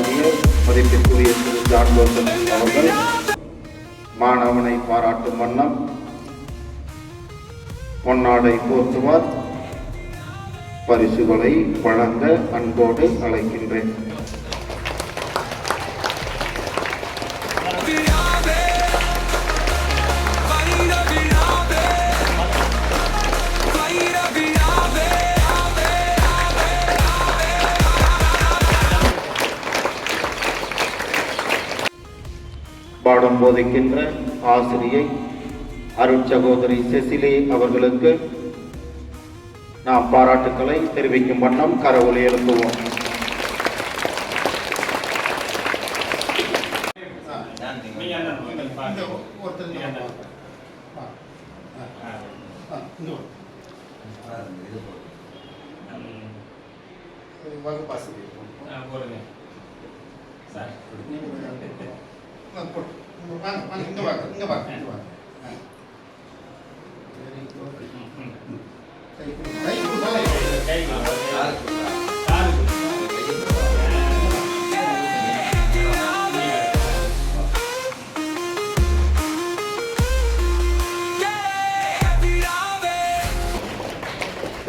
ஆசிரியர் மதிப்பிற்குரிய திரு John Joseph அவர்கள் மாணவனை பாராட்டும் வண்ணம் பொன்னாடை போர்த்துவார். பரிசுகளை வழங்க அன்போடு அழைக்கின்றேன். பாடம் போதிக்கின்ற ஆசிரியை அருட்சகோதரி செசிலி அவர்களுக்கு நாம் பாராட்டுக்களை தெரிவிக்கும் வண்ணம் கரவொலி எழுப்புவோம்.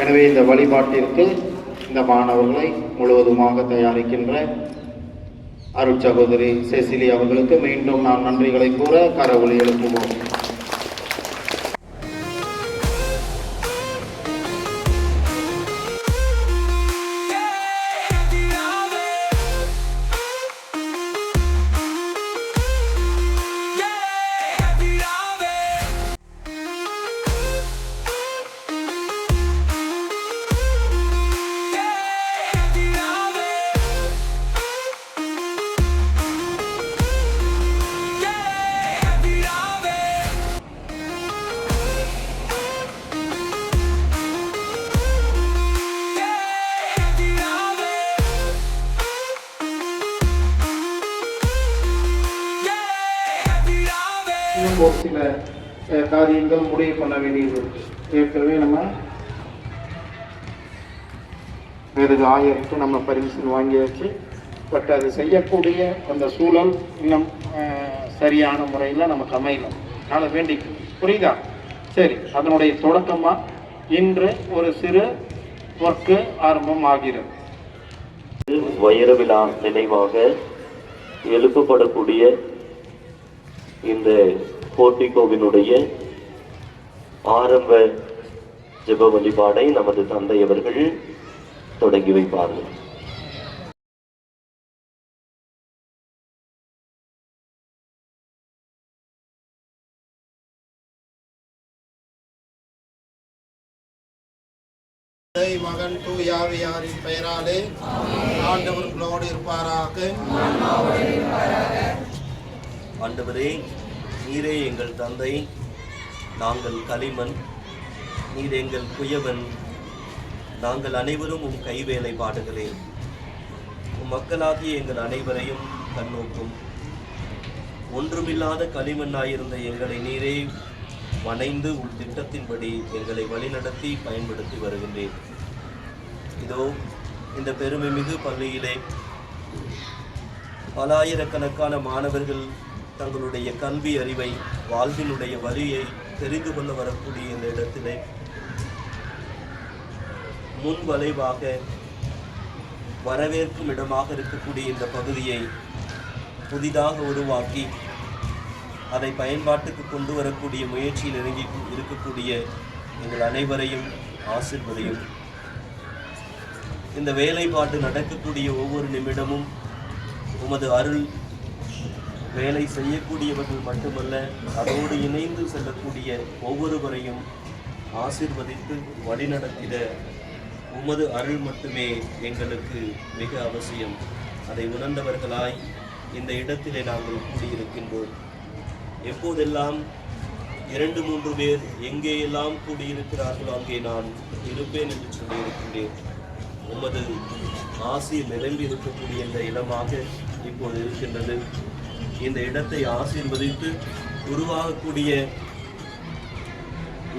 எனவே இந்த வழிபாட்டிற்கு இந்த மாணவர்களை முழுவதுமாக தயாரிக்கின்ற அருட்சகோதரி செசிலி அவர்களுக்கு மீண்டும் நாம் நன்றிகளை கூற கரவொலி எழுப்புவோம். ஒரு சில காரியங்கள் முடிவு பண்ண வேண்டியது. ஏற்கனவே நம்ம வேறு ஆயருக்கு நம்ம பர்மிஷன் வாங்கியாச்சு. பட் அது செய்யக்கூடிய அந்த சூழல் இன்னும் சரியான முறையில் நமக்கு அமையலாம். அதனால் வேண்டிக்கும். புரியுதா? சரி, அதனுடைய தொடக்கமாக இன்று ஒரு சிறு ஒர்க்கு ஆரம்பம் ஆகிறது. வைர விழா நினைவாக எழுப்பப்படக்கூடிய இந்த போர்டிகோவினுடைய ஆரம்ப ஜெப வழிபாடை நமது தந்தை அவர்கள் தொடங்கி வைப்பார்கள். மகன் தூயாவியாரின் பெயராலே ஆண்டவர்களோடு இருப்பாராக. ஆண்டவரே, நீரே எங்கள் தந்தை, நாங்கள் களிமண், நீர் எங்கள் குயவன், நாங்கள் அனைவரும் உம் கைவேலை பாடுகளே. உம் மக்களாகிய எங்கள் அனைவரையும் கண்ணோக்கும். ஒன்றுமில்லாத களிமண்ணாயிருந்த எங்களை நீரே வணைந்து உள் திட்டத்தின்படி எங்களை வழிநடத்தி பயன்படுத்தி வருகின்றேன். இதோ இந்த பெருமை மிகு பள்ளியிலே பலாயிரக்கணக்கான மாணவர்கள் தங்களுடைய கல்வி அறிவை, வாழ்வினுடைய வழியை தெரிந்து கொள்ள வரக்கூடிய இந்த இடத்திலே முன் வளைவாக வரவேற்கும் இடமாக இருக்கக்கூடிய இந்த பகுதியை புதிதாக உருவாக்கி அதை பயன்பாட்டுக்கு கொண்டு வரக்கூடிய முயற்சியில் இறங்கி இருக்கக்கூடிய எங்கள் அனைவரையும் ஆசீர்வதியும். இந்த வேலைப்பாடு நடக்கக்கூடிய ஒவ்வொரு நிமிடமும் உமது அருள் வேலை செய்யக்கூடியவர்கள் மட்டுமல்ல, அதோடு இணைந்து செல்லக்கூடிய ஒவ்வொருவரையும் ஆசீர்வதித்து வழிநடத்திட உமது அருள் மட்டுமே எங்களுக்கு மிக அவசியம். அதை உணர்ந்தவர்களாய் இந்த இடத்திலே நாங்கள் கூடியிருக்கின்றோம். எப்போதெல்லாம் 2-3 பேர் எங்கேயெல்லாம் கூடியிருக்கிறார்களோ அங்கே நான் இருப்பேன் என்று சொல்லியிருக்கின்றேன். உமது ஆசி நிரம்பி இருக்கக்கூடிய இந்த இடமாக இப்போது இருக்கின்றது. இந்த இடத்தை ஆசீர்வதித்து உருவாகக்கூடிய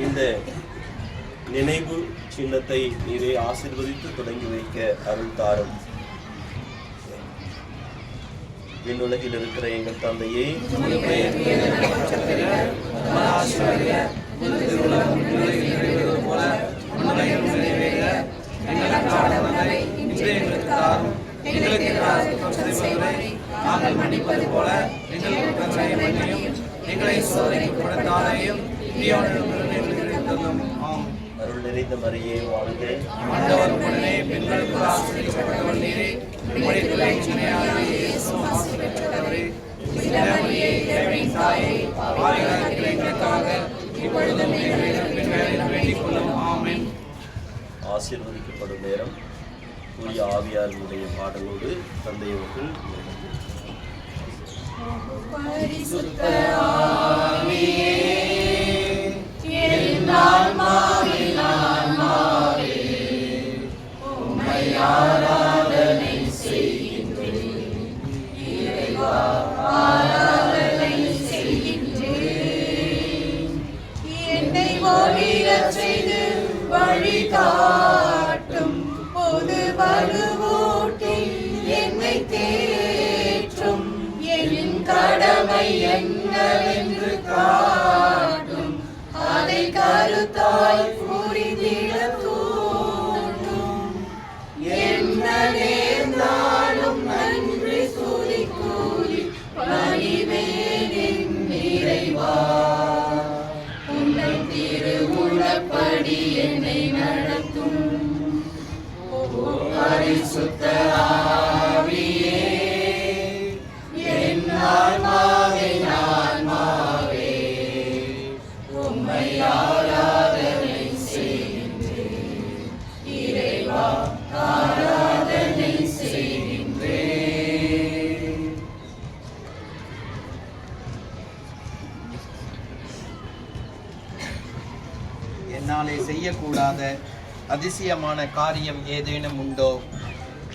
இந்த நினைவு சின்னத்தை நீரே ஆசீர்வதித்து தொடங்கி வைக்க அருள் தாரும். விண்ணுலகில் இருக்கிற எங்கள் தந்தையே, நாங்கள் மன்னிப்பது போல எங்கள் குற்றங்களை மன்னியும், எங்களை சோதனைக்குட்படுத்தாதையும் அருள் நிறைந்த மரியே வாழ்க. ஆண்டவர் உடனே பெண்களுக்கு ஆசீர்வதிக்கப்பட்டவர் நீரே, உம்முடைய பிள்ளையாகிய இயேசுவும் ஆசீர்வதிக்கப்பட்டவரே. மரியே, இறைவனின் தாயே, பாவிகளாகிய எங்களுக்காக இப்பொழுதும் எங்கள் இறப்பின் வேளையிலும் வேண்டிக் கொள்ளும். ஆமென். ஆசீர்வதிக்கப்படும் நேரம் தூய ஆவியாருடைய பாடலோடு தந்தையவர்கள் பரிசுத்த ஆவியே, என் ஆன்மாவின் ஆன்மாவே, உம்மை ஆராதனை செய்கின்றேன். இறைவா, ஆராதனை செய்கின்றேன். என்னை ஒளிரச் செய்து வழிகாட்டும் பொது வலுவூட்டி என்னை தேற்றும். என் கடமை என்னவென்று காட்டும், அதை கருத்தாய் புரிந்திட தூண்டும். என்ன நேர்ந்தாலும் நன்றி துதி கூறி பணிவேன் இறைவா. உங்கள் திருவுளப்படி என்னை நடத்தும். பரிசுத்த ஆவியே, என் ஆன்மாவின் ஆன்மாவே, உம்மை ஆராதனை செய்கின்றேன். இறைவா, ஆராதனை செய்கின்றேன். என்னாலே செய்யக்கூடாத அதிசயமான காரியம் ஏதேனும் உண்டோ?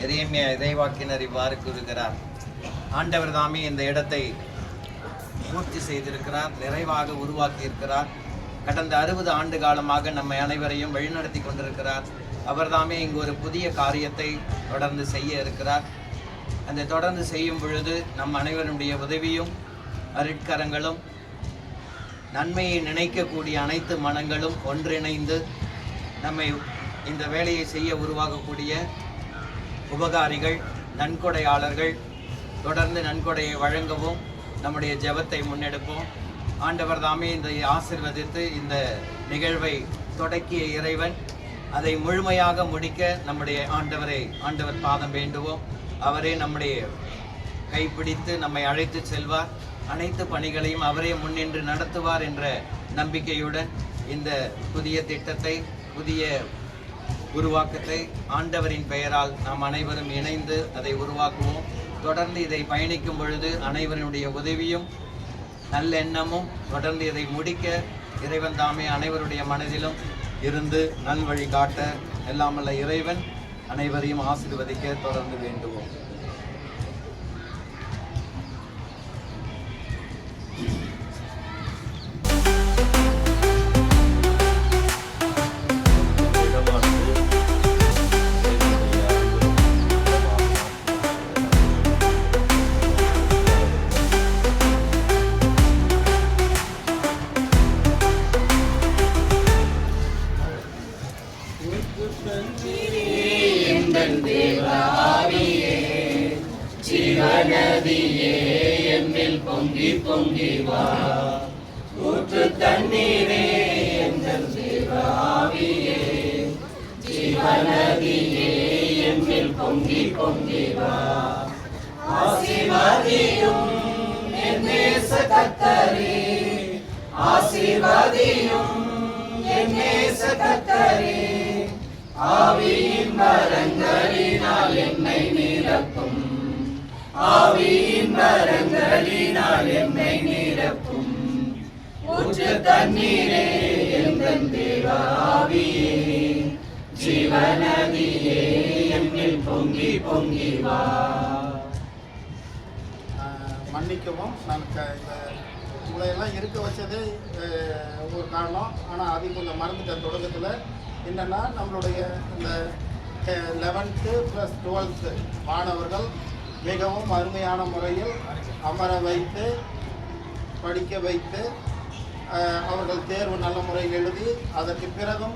எரேமியா இறைவாக்கினர் இவ்வாறு கூறுகிறார். ஆண்டவர் தாமே இந்த இடத்தை பூர்த்தி செய்திருக்கிறார், நிறைவாக உருவாக்கி இருக்கிறார். கடந்த 60 ஆண்டு காலமாக நம்மை அனைவரையும் வழிநடத்தி கொண்டிருக்கிறார். அவர் தாமே இங்கு ஒரு புதிய காரியத்தை தொடர்ந்து செய்ய இருக்கிறார். அந்த தொடர்ந்து செய்யும் பொழுது நம் அனைவருடைய உதவியும் அருட்கரங்களும் நன்மையை நினைக்கக்கூடிய அனைத்து மனங்களும் ஒன்றிணைந்து நம்மை இந்த வேலையை செய்ய உருவாகக்கூடிய உபகாரிகள், நன்கொடையாளர்கள் தொடர்ந்து நன்கொடையை வழங்கவும் நம்முடைய ஜெபத்தை முன்னெடுப்போம். ஆண்டவர் தாமே இந்த ஆசீர்வதித்து இந்த நிகழ்வை தொடக்கிய இறைவன் அதை முழுமையாக முடிக்க நம்முடைய ஆண்டவர் பாதம் வேண்டுவோம். அவரே நம்முடைய கைப்பிடித்து நம்மை அழைத்து செல்வார். அனைத்து பணிகளையும் அவரே முன்னின்று நடத்துவார் என்ற நம்பிக்கையுடன் இந்த புதிய திட்டத்தை, புதிய உருவாக்கத்தை ஆண்டவரின் பெயரால் நாம் அனைவரும் இணைந்து அதை உருவாக்குவோம். தொடர்ந்து இதை பயணிக்கும் பொழுது அனைவருடைய உதவியும் நல்லெண்ணமும் தொடர்ந்து இதை முடிக்க இறைவன் தாமே அனைவருடைய மனதிலும் இருந்து நல்வழி காட்ட எல்லாமல்ல இறைவன் அனைவரையும் ஆசீர்வதிக்க தொடர்ந்து வேண்டுவோம். நதியே எம்மில் பொங்கி பொங்கி வா, ஊற்று தண்ணீரே எங்கள் தேவாவியே. ஜீவநதியே எம்மில் பொங்கி பொங்கி வா, ஆசீர்வதியும் என் நேச கர்த்தரே, ஆசீர்வதியும் என் நேச கர்த்தரே. ஆவியின் வரங்களினால் என்னை நிரப்பும், ஆவியின் வரங்களினால் என்னை நிரப்பும். ஊற்று தண்ணீரே எங்கள் தேவாவியே, ஜீவநதியே எம்மில் பொங்கி பொங்கி வா. மன்னிக்கவும், நான் இந்த உங்களையெல்லாம் இருக்க வச்சதே ஒரு காரணம். ஆனால் அது கொஞ்சம் மறந்துட்டேன் தொடக்கத்தில். என்னென்னா நம்மளுடைய இந்த 11th + 12th மாணவர்கள் மிகவும் அருமையான முறையில் அமர வைத்து படிக்க வைத்து அவர்கள் தேர்வு நல்ல முறையில் எழுதி அதற்கு பிறகும்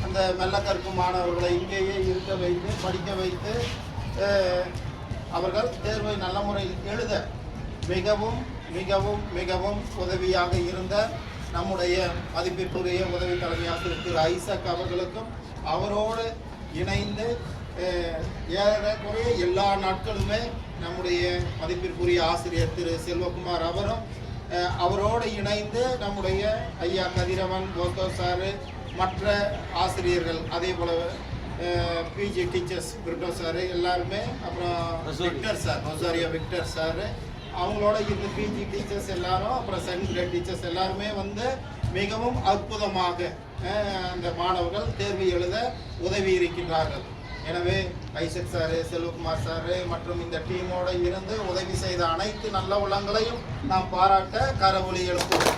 அந்த மெல்ல கற்கும் மாணவர்களை இங்கேயே இருக்க வைத்து படிக்க வைத்து அவர்கள் தேர்வை நல்ல முறையில் எழுத மிகவும் மிகவும் மிகவும் உதவியாக இருந்த நம்முடைய மதிப்பிற்குரிய உதவி தலைமை ஆசிரியர் திரு ஐசக் அவர்களுக்கும் அவரோடு இணைந்து ஏறக்குறைய எல்லா நாட்களுமே நம்முடைய மதிப்பிற்குரிய ஆசிரியர் திரு செல்வகுமார் அவரோடு இணைந்து நம்முடைய ஐயா கதிரவன் போத்தோ சாரு மற்ற ஆசிரியர்கள் அதே போல பிஜி டீச்சர்ஸ் பிரிட்டோ சாரு எல்லாருமே அப்புறம் Victor sir Rosario Victor sir அவங்களோட இந்த பிஜி டீச்சர்ஸ் எல்லாரும் அப்புறம் செகண்ட் கிரேட் டீச்சர்ஸ் எல்லாருமே வந்து மிகவும் அற்புதமாக அந்த மாணவர்கள் தேர்வு எழுத உதவி இருக்கின்றார்கள். எனவே ஐசக் சாரு செல்வகுமார் சாரு மற்றும் இந்த டீமோட இருந்து உதவி செய்த அனைத்து நல்ல உள்ளங்களையும் நாம் பாராட்ட கரவொலி எழுப்புவோம்.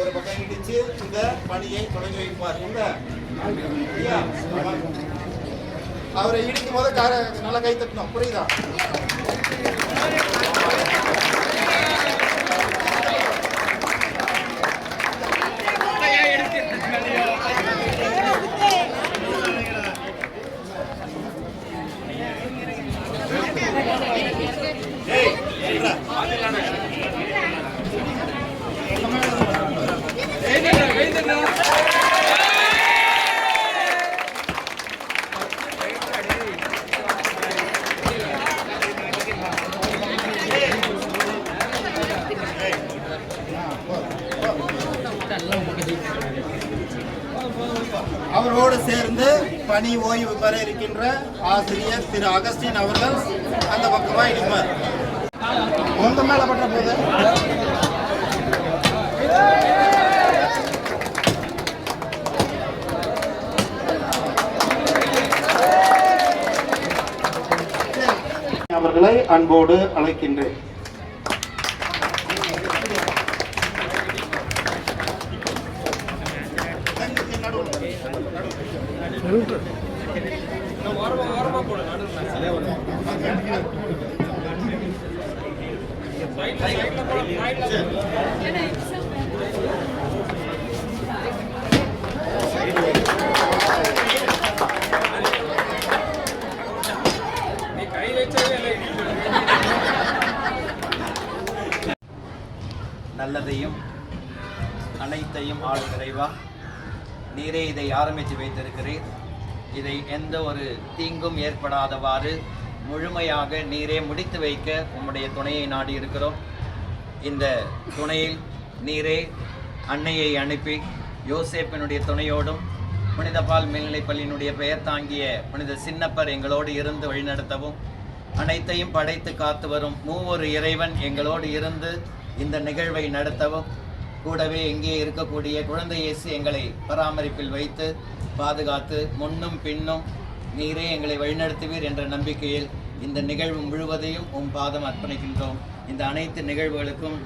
ஒரு பக்கம் இடிச்சு இந்த பணியை தொடங்கி வைப்பார். அவரை இடிக்கும் போது நல்லா கை தட்டணும், புரியுதா? அவரோடு சேர்ந்து பணி ஓய்வு பெற இருக்கின்ற ஆசிரியர் திரு அகஸ்டின் அவர்கள் அந்த பக்கமா இருப்பார். உங்க மேல பட்ட போது அவர்களை அன்போடு அழைக்கின்றேன். நல்லதையும் அனைத்தையும் ஆளும் இறைவா, நீரே இதை ஆரம்பித்து வைத்திருக்கிறீர். இதை எந்த ஒரு தீங்கும் ஏற்படாதவாறு முழுமையாக நீரே முடித்து வைக்க உம்முடைய துணையை நாடி இருக்கிறோம். இந்த துணையில் நீரே அன்னையை அனுப்பி யோசேப்பினுடைய துணையோடும் புனித பால் மேல்நிலைப்பள்ளியினுடைய பெயர் தாங்கிய புனித சின்னப்பர் எங்களோடு இருந்து வழிநடத்தவும், அனைத்தையும் படைத்து காத்து வரும் மூவொரு இறைவன் எங்களோடு இருந்து இந்த நிகழ்வை நடத்தவும், கூடவே இங்கே இருக்கக்கூடிய குழந்தை இயேசு எங்களை பராமரிப்பில் வைத்து பாதுகாத்து முன்னும் பின்னும் நீரே எங்களை வழிநடத்துவீர் என்ற நம்பிக்கையில் இந்த நிகழ்வு முழுவதையும் பாதம் அர்ப்பணிக்கின்றோம். இந்த அனைத்து நிகழ்வுகளுக்கும்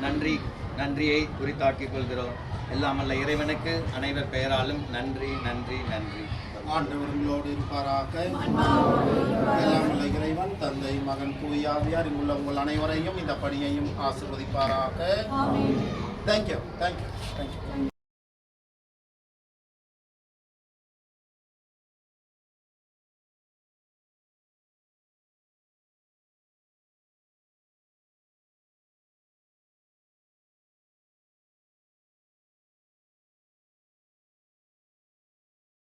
நன்றியை குறித்தாக்கிக் கொள்கிறோம். எல்லாம் அல்ல இறைவனுக்கு அனைவர் பெயராலும் நன்றி நன்றி நன்றி. ஆண்டவர்களோடு இருப்பாராக. எல்லாம் அல்ல இறைவன் தந்தை மகன் தூயாவியார் இங்குள்ள உங்கள் அனைவரையும் இந்த பணியையும் ஆசீர்வதிப்பாராக. தேங்க்யூ.